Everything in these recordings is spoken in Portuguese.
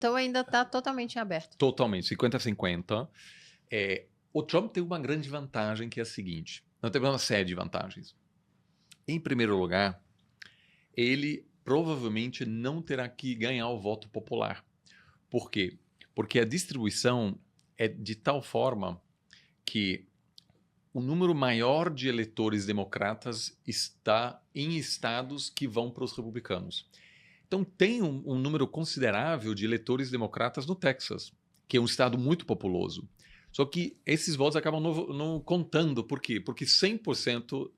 Então ainda está totalmente em aberto. Totalmente, 50-50. O Trump tem uma grande vantagem que é a seguinte: nós temos uma série de vantagens. Em primeiro lugar, ele provavelmente não terá que ganhar o voto popular. Por quê? Porque a distribuição é de tal forma que o número maior de eleitores democratas está em estados que vão para os republicanos. Então, tem um número considerável de eleitores democratas no Texas, que é um estado muito populoso. Só que esses votos acabam não contando. Por quê? Porque 100%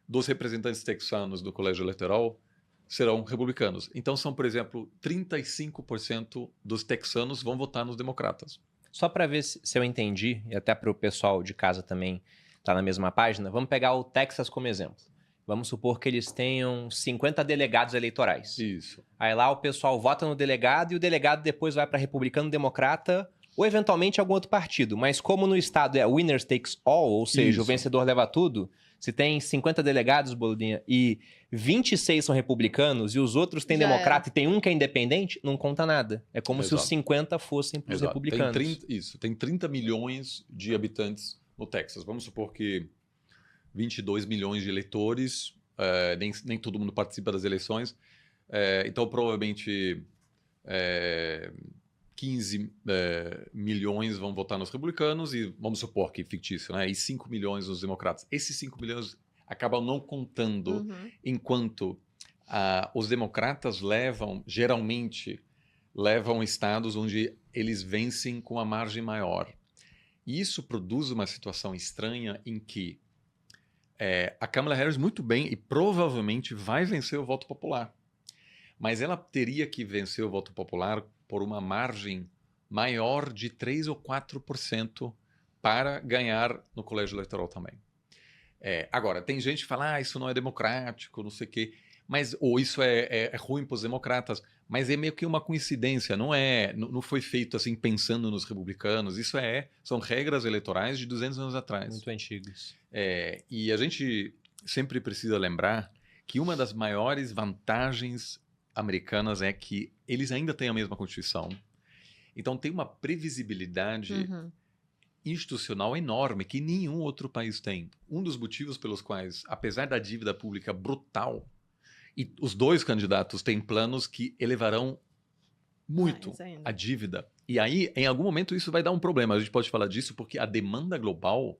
dos representantes texanos do colégio eleitoral serão republicanos. Então, são, por exemplo, 35% dos texanos vão votar nos democratas. Só para ver se eu entendi, e até para o pessoal de casa também estar na mesma página, vamos pegar o Texas como exemplo. Vamos supor que eles tenham 50 delegados eleitorais. Isso. Aí lá o pessoal vota no delegado e o delegado depois vai para republicano, democrata ou eventualmente algum outro partido. Mas como no estado é winner takes all, ou seja, Isso. o vencedor leva tudo, se tem 50 delegados, Boludinha, e 26 são republicanos e os outros têm Já democrata e tem um que é independente, não conta nada. É como se os Exato. 50 fossem para os Exato. republicanos. Tem 30 milhões de habitantes no Texas. Vamos supor que 22 milhões de eleitores, nem todo mundo participa das eleições, então provavelmente 15 milhões vão votar nos republicanos e vamos supor que fictício, né? E 5 milhões nos democratas. Esses 5 milhões acabam não contando enquanto os democratas geralmente levam estados onde eles vencem com a margem maior. E isso produz uma situação estranha em que a Kamala Harris muito bem e provavelmente vai vencer o voto popular. Mas ela teria que vencer o voto popular por uma margem maior de 3 ou 4% para ganhar no colégio eleitoral também. Agora, tem gente que fala, isso não é democrático, não sei o quê, ou isso é ruim para os democratas, mas é meio que uma coincidência, não foi feito assim pensando nos republicanos, são regras eleitorais de 200 anos atrás. Muito antigas. E a gente sempre precisa lembrar que uma das maiores vantagens americanas é que eles ainda têm a mesma Constituição. Então tem uma previsibilidade institucional enorme que nenhum outro país tem. Um dos motivos pelos quais, apesar da dívida pública brutal, e os dois candidatos têm planos que elevarão muito a dívida. E aí, em algum momento, isso vai dar um problema. A gente pode falar disso porque a demanda global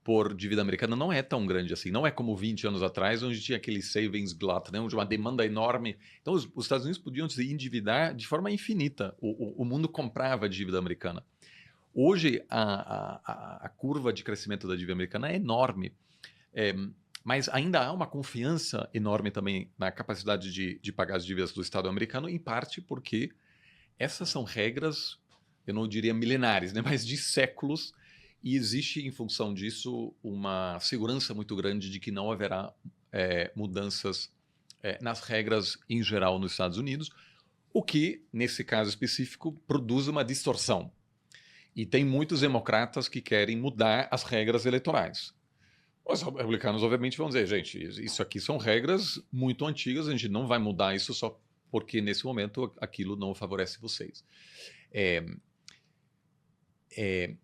por dívida americana não é tão grande assim. Não é como 20 anos atrás, onde tinha aquele savings glut, né? Onde uma demanda enorme. Então, os Estados Unidos podiam se endividar de forma infinita. O mundo comprava dívida americana. Hoje, a curva de crescimento da dívida americana é enorme. Mas ainda há uma confiança enorme também na capacidade de pagar as dívidas do Estado americano, em parte porque essas são regras, eu não diria milenares, né? Mas de séculos. E existe, em função disso, uma segurança muito grande de que não haverá mudanças nas regras em geral nos Estados Unidos, o que, nesse caso específico, produz uma distorção. E tem muitos democratas que querem mudar as regras eleitorais. Os republicanos, obviamente, vão dizer, gente, isso aqui são regras muito antigas, a gente não vai mudar isso só porque, nesse momento, aquilo não favorece vocês.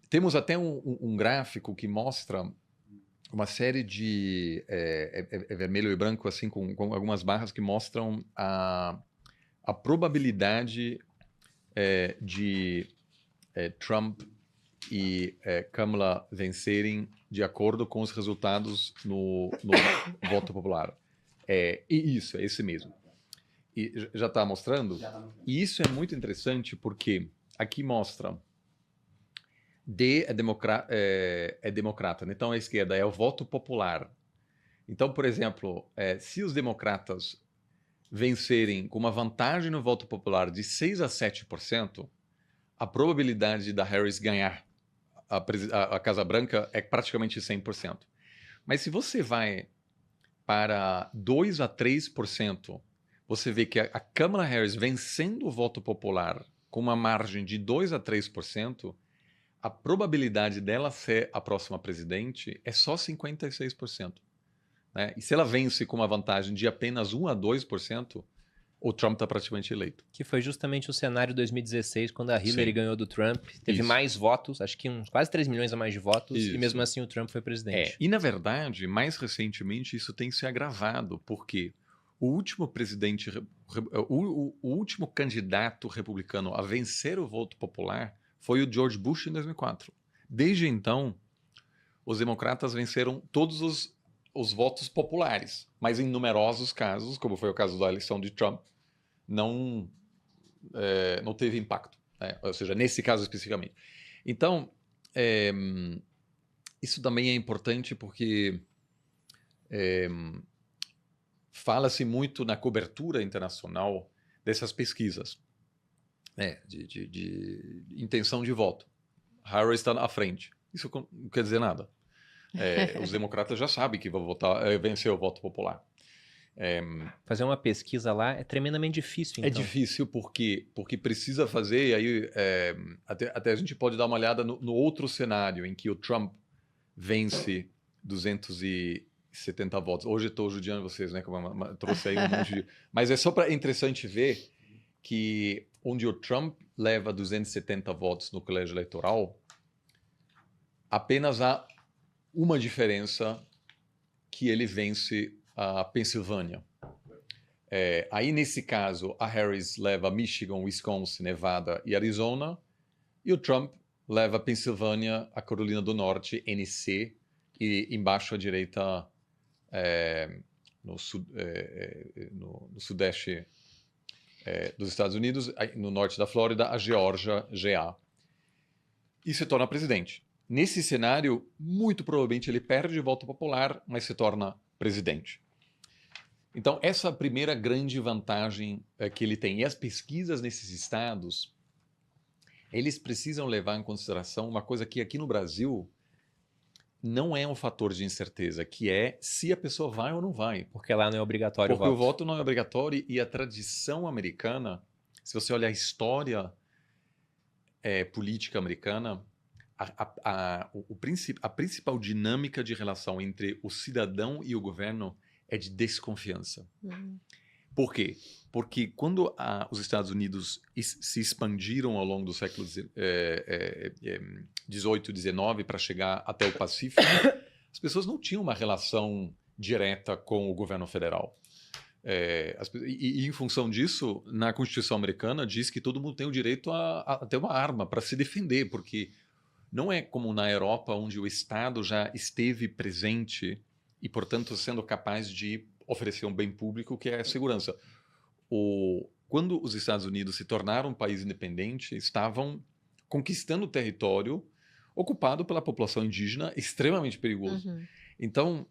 Temos até um gráfico que mostra uma série de vermelho e branco, assim, com algumas barras que mostram a probabilidade de Trump e Kamala vencerem de acordo com os resultados no voto popular. E isso, é esse mesmo. E já está mostrando? Já tá mostrando. E isso é muito interessante porque aqui mostra D é democrata, né? Então a esquerda é o voto popular. Então, por exemplo, se os democratas vencerem com uma vantagem no voto popular de 6 a 7%, a probabilidade da Harris ganhar a Casa Branca é praticamente 100%. Mas se você vai para 2 a 3%, você vê que a Kamala Harris vencendo o voto popular com uma margem de 2 a 3%, a probabilidade dela ser a próxima presidente é só 56%. Né? E se ela vence com uma vantagem de apenas 1 a 2%, o Trump está praticamente eleito. Que foi justamente o cenário de 2016, quando a Hillary Sim. ganhou do Trump. Teve Isso. mais votos, acho que uns quase 3 milhões a mais de votos, Isso. e mesmo assim o Trump foi presidente. E, na verdade, mais recentemente, isso tem se agravado, porque o último presidente, o último candidato republicano a vencer o voto popular foi o George Bush em 2004. Desde então, os democratas venceram todos os votos populares, mas em numerosos casos, como foi o caso da eleição de Trump, não teve impacto, né? Ou seja, nesse caso especificamente. Então, isso também é importante porque fala-se muito na cobertura internacional dessas pesquisas, né, de intenção de voto. Harris está à frente. Isso não quer dizer nada. Os democratas já sabem que vão vencer o voto popular. Fazer uma pesquisa lá é tremendamente difícil, então. É difícil porque precisa fazer, e aí até a gente pode dar uma olhada no outro cenário em que o Trump vence 270 votos. Hoje eu estou judiando vocês, né? Trouxe aí um monte de... Mas é só interessante ver que onde o Trump leva 270 votos no colégio eleitoral, apenas há uma diferença, que ele vence a Pensilvânia. Aí, nesse caso, a Harris leva Michigan, Wisconsin, Nevada e Arizona, e o Trump leva a Pensilvânia, a Carolina do Norte, NC, e embaixo à direita, no sudeste dos Estados Unidos, no norte da Flórida, a Geórgia, GA. E se torna presidente. Nesse cenário, muito provavelmente ele perde o voto popular, mas se torna presidente. Então, essa é a primeira grande vantagem que ele tem. E as pesquisas nesses estados, eles precisam levar em consideração uma coisa que aqui no Brasil não é um fator de incerteza, que é se a pessoa vai ou não vai. Porque lá não é obrigatório Porque o voto não é obrigatório e a tradição americana, se você olhar a história política americana, a principal dinâmica de relação entre o cidadão e o governo é de desconfiança. Por quê? Porque quando os Estados Unidos se expandiram ao longo do século XVIII e XIX para chegar até o Pacífico, as pessoas não tinham uma relação direta com o governo federal. E em função disso, na Constituição americana diz que todo mundo tem o direito a ter uma arma para se defender, porque não é como na Europa, onde o Estado já esteve presente e, portanto, sendo capaz de oferecer um bem público que é a segurança. Quando os Estados Unidos se tornaram um país independente, estavam conquistando território ocupado pela população indígena, extremamente perigoso. Então,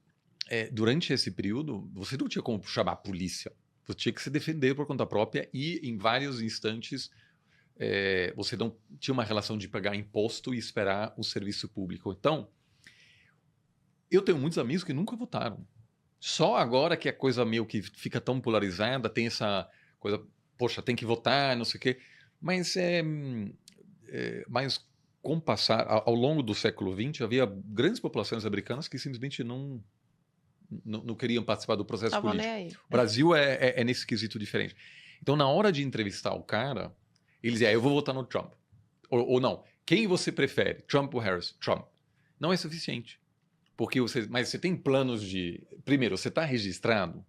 durante esse período, você não tinha como chamar a polícia. Você tinha que se defender por conta própria e, em vários instantes, você não tinha uma relação de pagar imposto e esperar o serviço público. Então, eu tenho muitos amigos que nunca votaram. Só agora que a coisa meio que fica tão polarizada, tem essa coisa, poxa, tem que votar, não sei o quê. Mas, mas com o passar, ao longo do século XX, havia grandes populações americanas que simplesmente não queriam participar do processo político. Nem aí. O Brasil é nesse quesito diferente. Então, na hora de entrevistar o cara, ele dizia, eu vou votar no Trump. Ou não, quem você prefere, Trump ou Harris? Trump. Não é suficiente. Mas você tem planos de... Primeiro, você está registrado.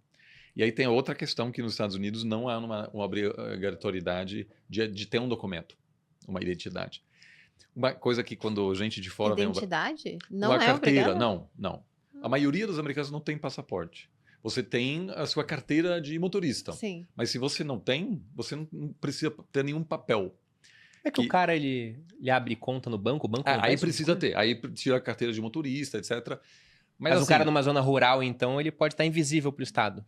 E aí tem a outra questão que nos Estados Unidos não há uma obrigatoriedade de ter um documento, uma identidade. Uma coisa que quando gente de fora... Identidade? Não uma é carteira, obrigado? não. A maioria dos americanos não tem passaporte. Você tem a sua carteira de motorista. Sim. Mas se você não tem, você não precisa ter nenhum papel. É que o cara, ele abre conta no banco, o banco não aí precisa ter. Aí tira a carteira de motorista, etc. Mas assim, o cara numa zona rural, então, ele pode estar invisível para o Estado.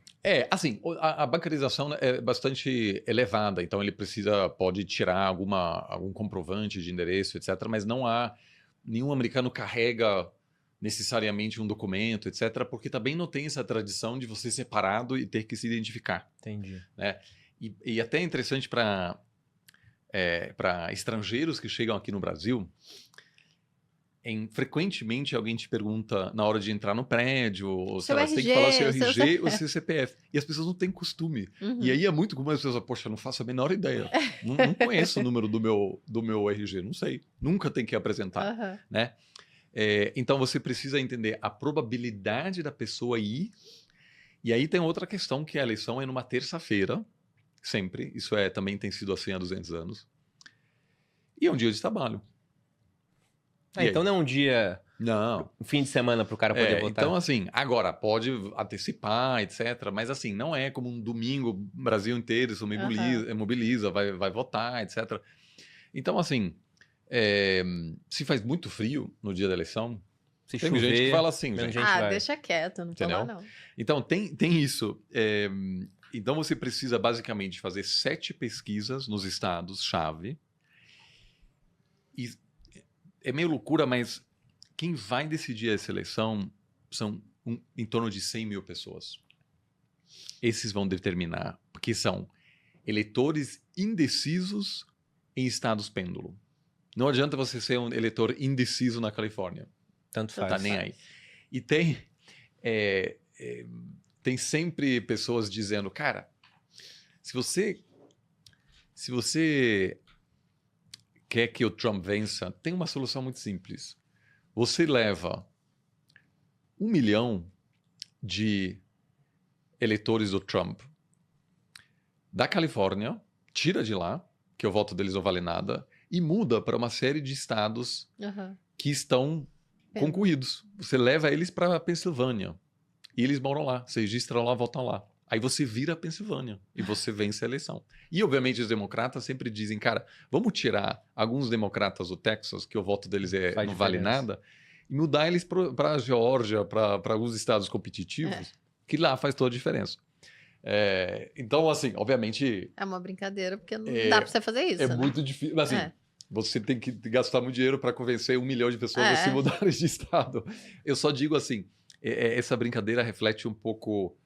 Assim, a bancarização é bastante elevada, então ele pode tirar algum comprovante de endereço, etc. Mas não há... Nenhum americano carrega necessariamente um documento, etc. Porque também não tem essa tradição de você ser separado e ter que se identificar. Entendi. Né? E até é interessante para estrangeiros que chegam aqui no Brasil, frequentemente alguém te pergunta na hora de entrar no prédio, ou sei Seu lá, você tem que falar seu RG, seu RG ou seu CPF. E as pessoas não têm costume. Uhum. E aí é muito comum as pessoas, poxa, não faço a menor ideia. Não conheço o número do meu RG, não sei. Nunca tem que apresentar, Aham. né? Então você precisa entender a probabilidade da pessoa ir. E aí tem outra questão, que a eleição é numa terça-feira, sempre. Isso também tem sido assim há 200 anos. E é um dia de trabalho. E então aí? não é um dia, Não. um fim de semana para o cara poder votar. Então, assim, agora pode antecipar, etc. Mas, assim, não é como um domingo, o Brasil inteiro se mobiliza, vai votar, etc. Então, assim, se faz muito frio no dia da eleição, Se tem chover, gente que fala assim, menos gente. gente vai. Deixa quieto, não Entendeu? fala não. Então, tem isso. Então, você precisa, basicamente, fazer 7 pesquisas nos estados-chave. E é meio loucura, mas quem vai decidir essa eleição são em torno de 100 mil pessoas. Esses vão determinar, porque são eleitores indecisos em estados pêndulo. Não adianta você ser um eleitor indeciso na Califórnia. Tanto faz. Tá nem aí. E tem sempre pessoas dizendo, cara, se você quer que o Trump vença, tem uma solução muito simples. Você leva 1 milhão de eleitores do Trump da Califórnia, tira de lá, que o voto deles não vale nada, e muda para uma série de estados que estão concorridos. Você leva eles para a Pensilvânia. E eles moram lá. Você registram lá, votam lá. Aí você vira a Pensilvânia e você vence a eleição. E, obviamente, os democratas sempre dizem, cara, vamos tirar alguns democratas do Texas, que o voto deles não vale nada, e mudar eles para a Geórgia, para alguns estados competitivos, que lá faz toda a diferença. Então, assim, obviamente... É uma brincadeira, porque não dá para você fazer isso, né? muito difícil. Assim, você tem que gastar muito dinheiro para convencer 1 milhão de pessoas a se mudarem de estado. Eu só digo assim, essa brincadeira reflete um pouco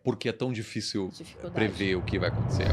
porque é tão difícil prever o que vai acontecer.